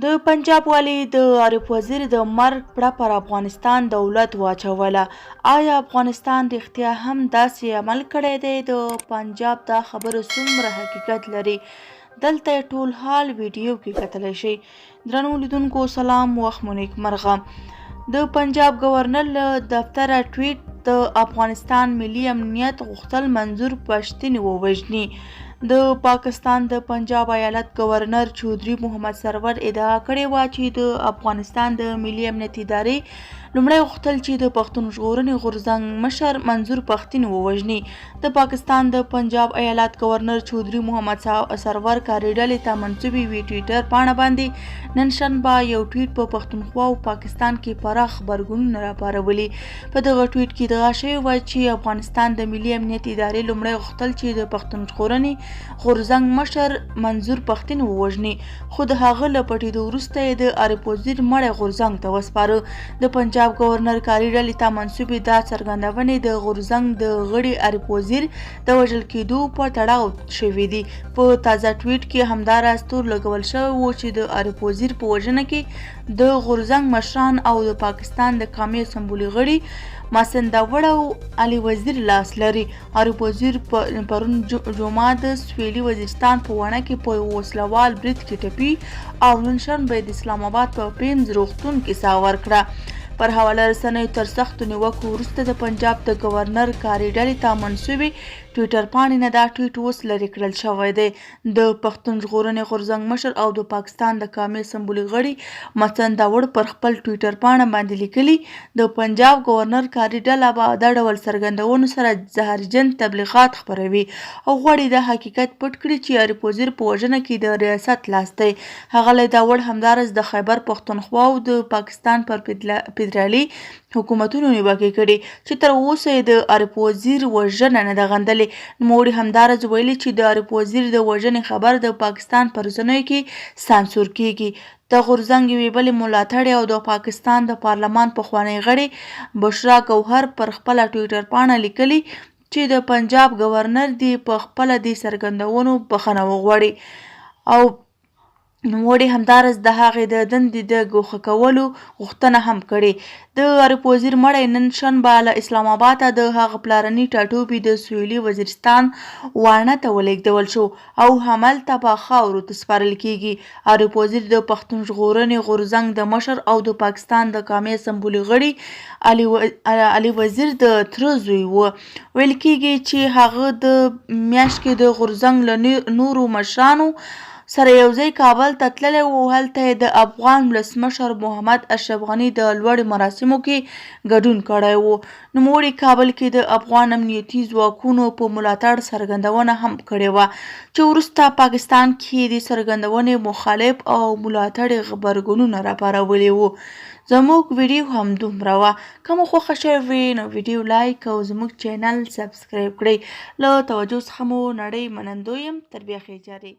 د پنجاب والی دعارف وزیر د مرګ پړه پر افغانستان دولت واچوله. آیا افغانستان رښتیا هم داسې عمل کړی دی؟ د پنجاب دا خبره څومره حقیقت لري؟ دلته ټول حال ویډیو کې کتلی شئ. درنو لیدونکو سلام، وخت مو نیکمرغه. د پنجاب گورنر له دفتره ټویټ: د افغانستان ملي امنیت غوښتل منظور پښتون ووژني. د پاکستان د پنجاب ایالت گورنر چودھری محمد سرور ادعا کړې وه چې د افغانستان د ملي امنیت ادارې لومړی غوښتل چې د پښتون ژغورنې غورځنګ مشر منظور پښتون ووژني. د پاکستان د پنجاب ایالت گورنر چودھری محمد سرور کاري ډلې ته منسوبې وي ټویټر پاڼه باندې نن شنبه یو ټویټ په پښتونخوا او پاکستان کې پراخ غبرګونونه راپارولي. په دغه ټویټ کې ادعا شوې وه چې افغانستان د ملي امنیت ادارې لومړی غوښتل چې د پښتون ژغورنې غورځنګ مشر منظور پښتون ووژني، خو د هغه له پټېدو وروسته یې د دعارف وزیر مړی غورځنګ ته وسپاره. د پنجاب گورنر کاري ډلې ته منسوبې دا څرګندونې د غورځنګ د غړي دعارف وزیر د وژل کېدو په تړاو شوې دي. په تازه ټویټ کې همداراز تور لګول شوی و چې د دعارف وزیر په وژنه کې د غورځنګ مشران او د پاکستان د قومي اسمبلي غړي محسن داوړ او علي وزیر لاس لري. دعارف وزیر پرون جمعه د سویلي وزیرستان په وڼه کې په وسلوال برید کې ټپي او نن شنبه د اسلام آباد په پیمز روغتون کې ساه ورکړه. پر حواله رسنیو تر سختو نیوکو وروسته د پنجاب د گورنر کاري ډلې ته منسوبې ټویټر پاڼې نه دا ټویټ اوس لرې کړل شوی دی. د پښتون ژغورنې غورځنګ مشر او د پاکستان د قومي اسمبلي غړي محسن داوړ پر خپل ټویټر پاڼه باندې لیکلي: د پنجاب گورنر کاري ډله به دا ډول څرګندونو سره زهرجن تبلیغات خپروي او غواړي دا حقیقت پټ کړي چې دعارف وزیر په وژنه کې د ریاست لاس دی. ښاغلی داوړ همداراز د خیبر پښتونخوا او د پاکستان پر فدرالي حکومتونو نیوکې کړي چې تر اوسه یې د دعارف وزیر وژنه نه ده غندلې. نوموړي همداراز ویلي چې د دعارف وزیر د وژنې خبر د پاکستان په رسنیو کې سانسور کیږي. د غورځنګ یوې بلې ملاتړې او د پاکستان د پارلمان پخوانۍ غړې بشرا ګوهر پر خپله ټویټر پاڼه لیکلي چې د پنجاب گورنر دې په خپله دې څرګندونو بخښنه وغواړي او نوموړي همداراز د هغې د دندې د ګوښه کولو غوښتنه هم کړې. د دعارف وزیر مړی نن شنبه له اسلام آباده د هغه پلارني ټاټوبي د سویلي وزیرستان واڼه ته ولېږدول شو او همالته به خاورو ته سپارل کېږي. دعارف وزیر د پښتون ژغورنې غورځنګ د مشر او د پاکستان د قومي اسمبلي غړي علي وزیر د تره زوی و. ویل کېږي چې هغه د میاشت کې د غورځنګ له نورو مشرانو سره یوځای کابل ته تللی و. هلته یې د افغان ولسمشر محمد اشرف غني د لوړې مراسمو کې ګډون کړی و. نوموړي کابل کې د افغان امنیتي ځواکونو په ملاتړ څرګندونه هم کړې وه چې وروسته پاکستان کې د څرګندونې مخالف او ملاتړي غبرګونونه راپارولي وو. زموږ ویډیو همدومره وه. که مو خوښه شوې نو ویډیو لایک او زموږ چینل سبسکرایب کړئ. له توجه څخه مو نړۍ منندوی یم. تر بیا ښې جارې.